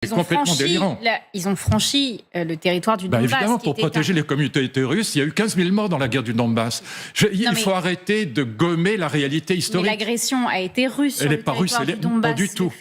C'est complètement délirant. Ils ont franchi le territoire du Donbass. Évidemment, pour protéger les communautés russes, il y a eu 15 000 morts dans la guerre du Donbass. Il faut arrêter de gommer la réalité historique. Mais l'agression a été russe sur le territoire du Donbass.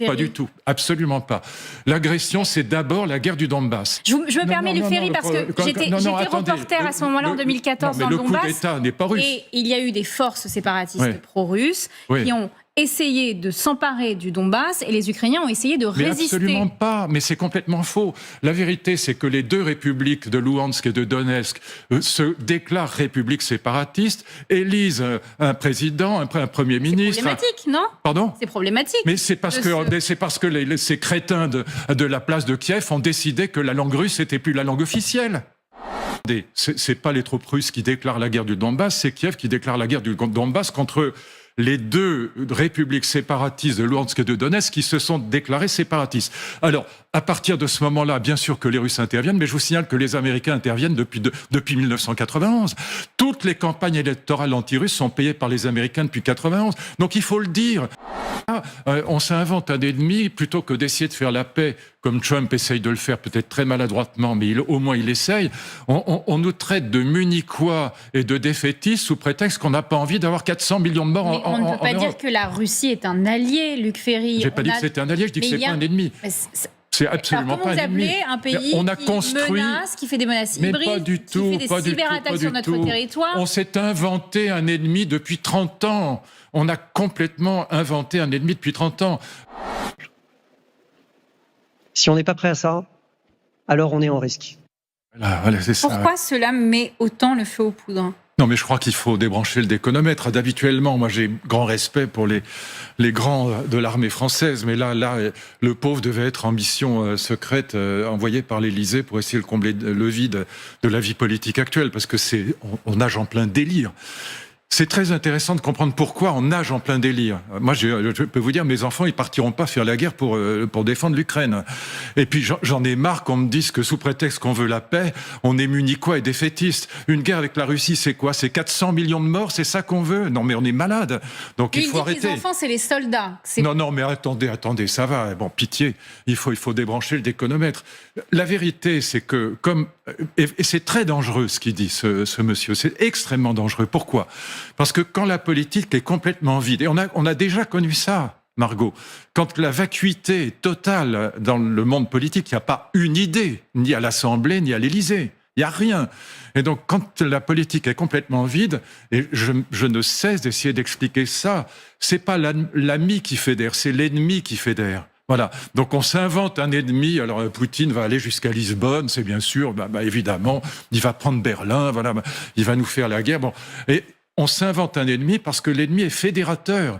Pas du tout, absolument pas. L'agression, c'est d'abord la guerre du Donbass. Je me permets, Luc Ferry, parce que j'étais reporter à ce moment-là en 2014 dans le Donbass. Le coup d'État n'est pas russe. Et il y a eu des forces séparatistes pro-russes qui ont essayé de s'emparer du Donbass et les Ukrainiens ont essayé de résister. Mais absolument pas, mais c'est complètement faux. La vérité, c'est que les deux républiques de Louhansk et de Donetsk se déclarent républiques séparatistes, élisent un président, un premier ministre. C'est problématique, non? Pardon? C'est problématique. Mais c'est parce que ces crétins de la place de Kiev ont décidé que la langue russe n'était plus la langue officielle. C'est pas les troupes russes qui déclarent la guerre du Donbass, c'est Kiev qui déclare la guerre du Donbass contre les deux républiques séparatistes de Louhansk et de Donetsk qui se sont déclarées séparatistes. Alors, à partir de ce moment-là, bien sûr que les Russes interviennent, mais je vous signale que les Américains interviennent depuis 1991. Toutes les campagnes électorales anti-russes sont payées par les Américains depuis 1991. Donc il faut le dire. On s'invente un ennemi plutôt que d'essayer de faire la paix, comme Trump essaye de le faire, peut-être très maladroitement, mais au moins il essaye. On nous traite de munichois et de défaitistes sous prétexte qu'on n'a pas envie d'avoir 400 millions de morts en Europe. On ne peut pas dire que la Russie est un allié, Luc Ferry. J'ai pas dit que c'était un allié, je dis que c'est pas un ennemi. C'est absolument pas un ennemi. Comment vous appelez un pays qui menace, qui fait des menaces hybrides, pas du tout, qui fait des cyberattaques sur notre territoire? On s'est inventé un ennemi depuis 30 ans. On a complètement inventé un ennemi depuis 30 ans. Si on n'est pas prêt à ça, alors on est en risque. Voilà, c'est ça. Pourquoi cela met autant le feu aux poudres? Non, mais je crois qu'il faut débrancher le déconomètre. Habituellement, moi, j'ai grand respect pour les grands de l'armée française, mais là, le pauvre devait être en mission secrète envoyée par l'Élysée pour essayer de combler le vide de la vie politique actuelle, parce que on nage en plein délire. C'est très intéressant de comprendre pourquoi on nage en plein délire. Moi, je peux vous dire, mes enfants, ils partiront pas faire la guerre pour défendre l'Ukraine. Et puis, j'en ai marre qu'on me dise que sous prétexte qu'on veut la paix, on est munichois et défaitiste. Une guerre avec la Russie, c'est quoi? C'est 400 millions de morts, c'est ça qu'on veut? Non, mais on est malade. Donc, il faut arrêter. Les enfants, c'est les soldats. Non, mais attendez, ça va. Bon, pitié. Il faut débrancher le déconomètre. La vérité, c'est que et c'est très dangereux ce qu'il dit, ce monsieur. C'est extrêmement dangereux. Pourquoi? Parce que quand la politique est complètement vide, et on a déjà connu ça, Margot, quand la vacuité est totale dans le monde politique, il n'y a pas une idée, ni à l'Assemblée, ni à l'Élysée. Il n'y a rien. Et donc, quand la politique est complètement vide, et je ne cesse d'essayer d'expliquer ça, c'est pas l'ami qui fédère, c'est l'ennemi qui fédère. Voilà. Donc on s'invente un ennemi. Alors Poutine va aller jusqu'à Lisbonne, c'est bien sûr. Évidemment, il va prendre Berlin. Voilà, il va nous faire la guerre. Bon, et on s'invente un ennemi parce que l'ennemi est fédérateur.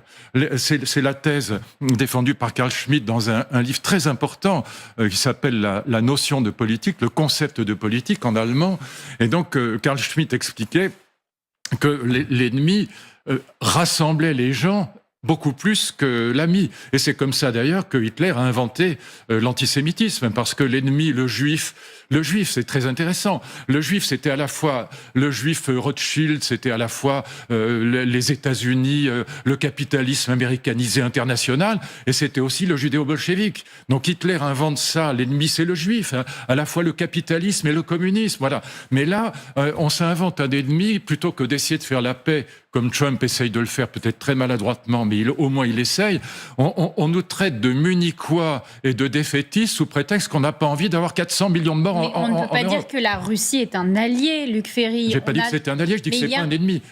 C'est la thèse défendue par Carl Schmitt dans un livre très important qui s'appelle la notion de politique, le concept de politique en allemand. Et donc Carl Schmitt expliquait que l'ennemi rassemblait les gens beaucoup plus que l'ami. Et c'est comme ça d'ailleurs que Hitler a inventé l'antisémitisme, parce que l'ennemi, le juif, c'est très intéressant. Le juif, c'était à la fois le juif Rothschild, c'était à la fois les États-Unis, le capitalisme américanisé international, et c'était aussi le judéo-bolchevique. Donc Hitler invente ça, l'ennemi c'est le juif, hein, à la fois le capitalisme et le communisme, voilà. Mais là, on s'invente un ennemi plutôt que d'essayer de faire la paix, comme Trump essaye de le faire, peut-être très maladroitement, mais au moins il essaye. On nous traite de munichois et de défaitistes sous prétexte qu'on n'a pas envie d'avoir 400 millions de morts en Europe. On ne peut pas dire que la Russie est un allié, Luc Ferry. J'ai pas dit que c'était un allié, je dis que c'est pas un ennemi.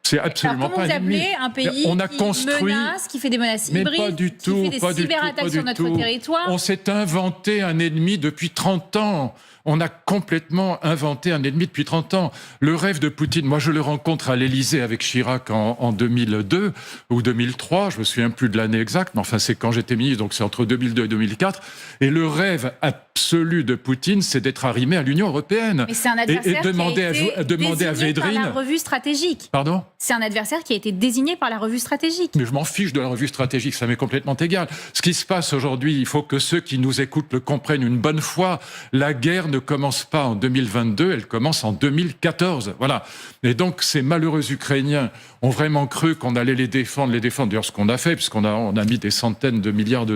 C'est absolument pas un ennemi. Comment vous appelez un pays qui menace, qui fait des menaces hybrides, pas du tout, qui fait des cyberattaques sur notre territoire? On s'est inventé un ennemi depuis 30 ans. On a complètement inventé un ennemi depuis 30 ans. Le rêve de Poutine, moi je le rencontre à l'Élysée avec Chirac en 2002 ou 2003, je me souviens plus de l'année exacte, mais enfin c'est quand j'étais ministre, donc c'est entre 2002 et 2004. Et le rêve absolu de Poutine, c'est d'être arrimé à l'Union européenne. Mais c'est un adversaire et demander qui a été à Védrine... par la revue stratégique. Pardon ? c'est un adversaire qui a été désigné par la revue stratégique. Mais je m'en fiche de la revue stratégique, ça m'est complètement égal. Ce qui se passe aujourd'hui, il faut que ceux qui nous écoutent le comprennent une bonne fois. La guerre ne commence pas en 2022, elle commence en 2014. Voilà. Et donc, ces malheureux Ukrainiens ont vraiment cru qu'on allait les défendre. D'ailleurs, ce qu'on a fait, puisqu'on a mis des centaines de milliards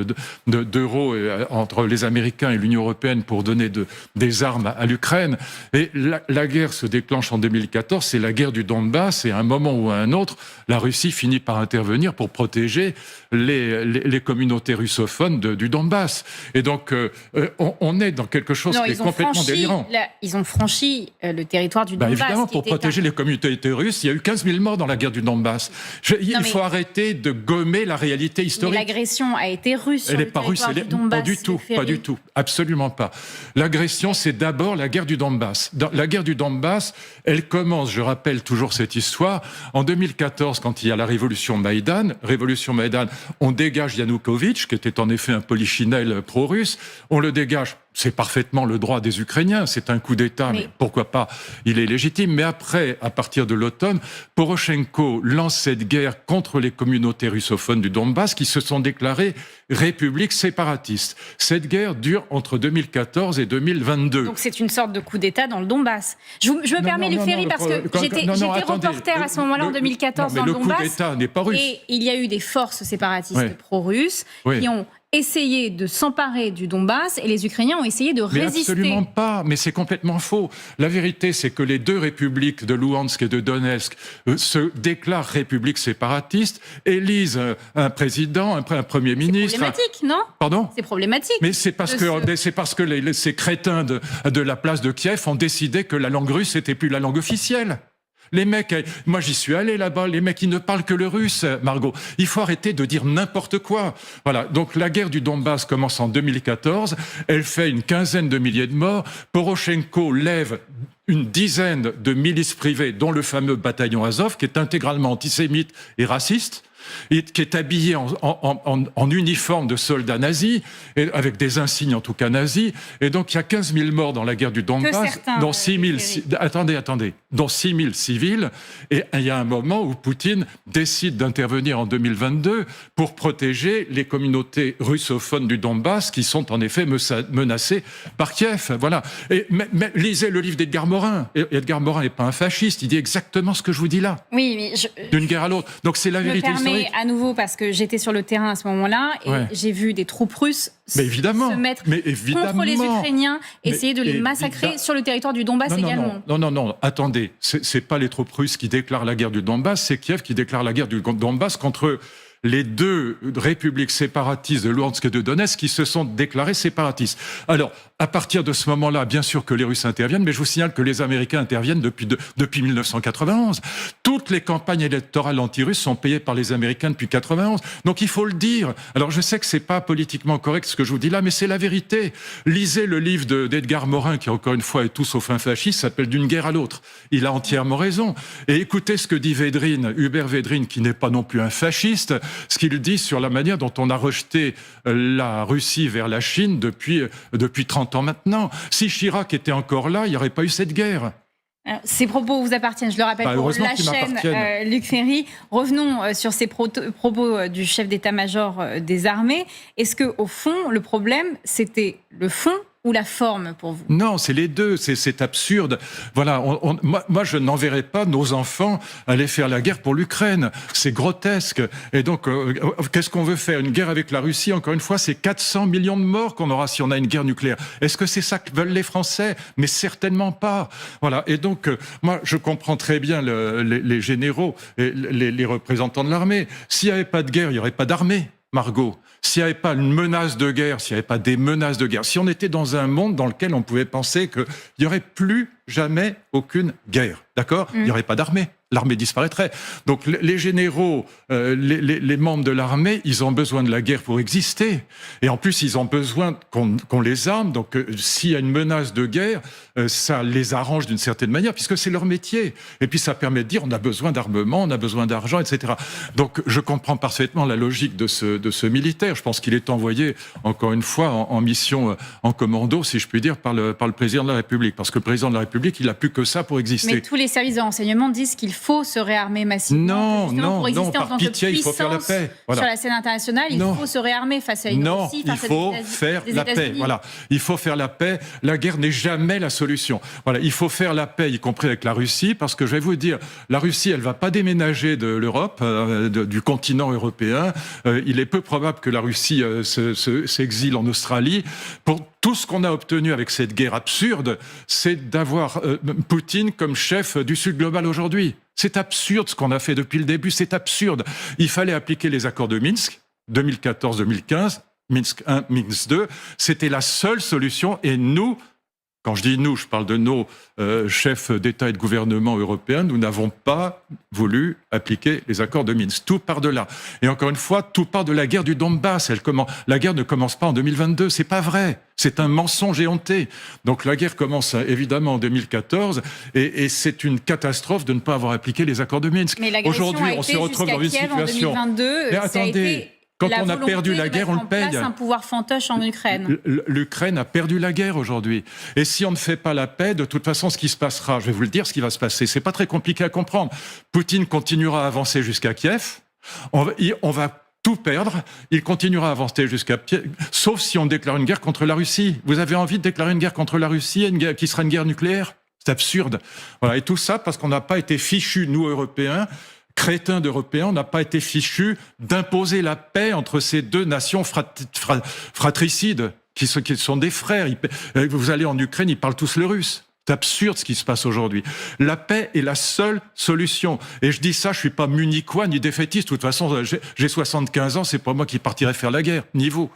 d'euros entre les Américains et l'Union européenne pour donner des armes à l'Ukraine. Et la guerre se déclenche en 2014, c'est la guerre du Donbass, et à un moment ou à un autre, la Russie finit par intervenir pour protéger les communautés russophones du Donbass. Et donc, on est dans quelque chose qui est complètement délirant. Ils ont franchi le territoire du Donbass. Évidemment, pour protéger les communautés russes, il y a eu 15 000 morts dans la guerre du Donbass. Il faut arrêter de gommer la réalité historique. Mais l'agression a été russe sur le territoire du Donbass. Pas du tout, absolument pas. L'agression, c'est d'abord la guerre du Donbass. La guerre du Donbass, elle commence, je rappelle toujours cette histoire, en 2014, quand il y a la révolution Maïdan, on dégage Yanukovych, qui était en effet un polichinelle pro-russe, on le dégage. C'est parfaitement le droit des Ukrainiens, c'est un coup d'État, mais pourquoi pas, il est légitime. Mais après, à partir de l'automne, Poroshenko lance cette guerre contre les communautés russophones du Donbass qui se sont déclarées républiques séparatistes. Cette guerre dure entre 2014 et 2022. Donc c'est une sorte de coup d'État dans le Donbass. Je me permets, Luc Ferry, parce que j'étais reporter à ce moment-là, en 2014, dans le Donbass. Le coup d'État n'est pas russe. Et il y a eu des forces séparatistes pro-russes qui ont essayé de s'emparer du Donbass et les Ukrainiens ont essayé de résister. Mais absolument pas, mais c'est complètement faux. La vérité, c'est que les deux républiques de Louhansk et de Donetsk se déclarent républiques séparatistes, élisent un président, un premier ministre. C'est problématique, non ? Pardon ? C'est problématique. Mais c'est parce que ces crétins de la place de Kiev ont décidé que la langue russe n'était plus la langue officielle. Les mecs, moi j'y suis allé là-bas, les mecs ils ne parlent que le russe, Margot. Il faut arrêter de dire n'importe quoi. Voilà, donc la guerre du Donbass commence en 2014, elle fait une quinzaine de milliers de morts. Poroshenko lève une dizaine de milices privées, dont le fameux bataillon Azov, qui est intégralement antisémite et raciste, et qui est habillé en uniforme de soldats nazis, et avec des insignes en tout cas nazis. Et donc il y a 15 000 morts dans la guerre du Donbass, dont 6 000... Attendez, dont 6 000 civils. Et il y a un moment où Poutine décide d'intervenir en 2022 pour protéger les communautés russophones du Donbass qui sont en effet menacées par Kiev. Voilà. Et lisez le livre d'Edgar Morin. Edgar Morin n'est pas un fasciste, il dit exactement ce que je vous dis là. Oui, mais d'une guerre à l'autre. Donc c'est la vérité historique. À nouveau, parce que j'étais sur le terrain à ce moment-là, et j'ai vu des troupes russes se mettre contre les Ukrainiens, essayer de les massacrer sur le territoire du Donbass également. Non, attendez, c'est pas les troupes russes qui déclarent la guerre du Donbass, c'est Kiev qui déclare la guerre du Donbass contre les deux républiques séparatistes de Louhansk et de Donetsk qui se sont déclarées séparatistes. Alors, à partir de ce moment-là, bien sûr que les Russes interviennent, mais je vous signale que les Américains interviennent depuis 1991. Toutes les campagnes électorales anti-russes sont payées par les Américains depuis 1991. Donc il faut le dire. Alors je sais que c'est pas politiquement correct ce que je vous dis là, mais c'est la vérité. Lisez le livre d'Edgar Morin, qui encore une fois est tout sauf un fasciste, s'appelle D'une guerre à l'autre. Il a entièrement raison. Et écoutez ce que dit Hubert Védrine, qui n'est pas non plus un fasciste, ce qu'il dit sur la manière dont on a rejeté la Russie vers la Chine depuis 30 ans maintenant. Si Chirac était encore là, il n'y aurait pas eu cette guerre. Alors, ces propos vous appartiennent, je le rappelle, pour la chaîne Luc Ferry. Revenons sur ces propos du chef d'état-major des armées. Est-ce qu'au fond, le problème, c'était le fond ou la forme pour vous ? Non, c'est les deux, c'est absurde. Voilà, moi je n'enverrai pas nos enfants aller faire la guerre pour l'Ukraine. C'est grotesque. Et donc, qu'est-ce qu'on veut faire ? Une guerre avec la Russie, encore une fois, c'est 400 millions de morts qu'on aura si on a une guerre nucléaire. Est-ce que c'est ça que veulent les Français ? Mais certainement pas. Voilà, et donc, moi je comprends très bien les généraux, et les représentants de l'armée. S'il n'y avait pas de guerre, il n'y aurait pas d'armée. Margot, s'il n'y avait pas une menace de guerre, s'il n'y avait pas des menaces de guerre, si on était dans un monde dans lequel on pouvait penser qu'il n'y aurait plus jamais aucune guerre, d'accord ? Il n'y aurait pas d'armée. L'armée disparaîtrait. Donc les généraux, les membres de l'armée, ils ont besoin de la guerre pour exister. Et en plus, ils ont besoin qu'on les arme. Donc s'il y a une menace de guerre, ça les arrange d'une certaine manière, puisque c'est leur métier. Et puis ça permet de dire, on a besoin d'armement, on a besoin d'argent, etc. Donc je comprends parfaitement la logique de ce militaire. Je pense qu'il est envoyé, encore une fois, en mission, en commando, si je puis dire, par le président de la République. Parce que le président de la République, il n'a plus que ça pour exister. Mais tous les services de renseignement disent qu'il faut se réarmer massivement. Non, par pitié, il faut faire la paix. Voilà. Sur la scène internationale, il faut se réarmer face à une Russie, face à il faut faire la paix. Voilà, il faut faire la paix. La guerre n'est jamais la solution. Voilà, il faut faire la paix, y compris avec la Russie, parce que je vais vous dire, la Russie, elle va pas déménager de l'Europe, du continent européen. Il est peu probable que la Russie s'exile en Australie. Pour tout ce qu'on a obtenu avec cette guerre absurde, c'est d'avoir Poutine comme chef du Sud global aujourd'hui. C'est absurde ce qu'on a fait depuis le début, c'est absurde. Il fallait appliquer les accords de Minsk, 2014-2015, Minsk 1, Minsk 2. C'était la seule solution et nous, quand je dis nous, je parle de nos chefs d'État et de gouvernement européens, nous n'avons pas voulu appliquer les accords de Minsk. Tout part de là. Et encore une fois, tout part de la guerre du Donbass. La guerre ne commence pas en 2022, c'est pas vrai. C'est un mensonge éhonté. Donc la guerre commence évidemment en 2014 et c'est une catastrophe de ne pas avoir appliqué les accords de Minsk. Mais aujourd'hui, on se retrouve dans une situation. En 2022, mais attendez. Quand on a perdu la guerre, on le paye. Il y a un pouvoir fantoche en Ukraine. L'Ukraine a perdu la guerre aujourd'hui. Et si on ne fait pas la paix, de toute façon, ce qui se passera, je vais vous le dire, ce qui va se passer, c'est pas très compliqué à comprendre. Poutine continuera à avancer jusqu'à Kiev. On va tout perdre. Il continuera à avancer jusqu'à Kiev, sauf si on déclare une guerre contre la Russie. Vous avez envie de déclarer une guerre contre la Russie, une guerre qui sera une guerre nucléaire? C'est absurde. Voilà. Et tout ça parce qu'on n'a pas été fichus, nous, Européens, crétins d'Européens, on n'a pas été fichus d'imposer la paix entre ces deux nations fratricides, qui sont des frères. Vous allez en Ukraine, ils parlent tous le russe. C'est absurde ce qui se passe aujourd'hui. La paix est la seule solution. Et je dis ça, je suis pas munichois ni défaitiste. De toute façon, j'ai 75 ans, c'est pas moi qui partirai faire la guerre, ni vous.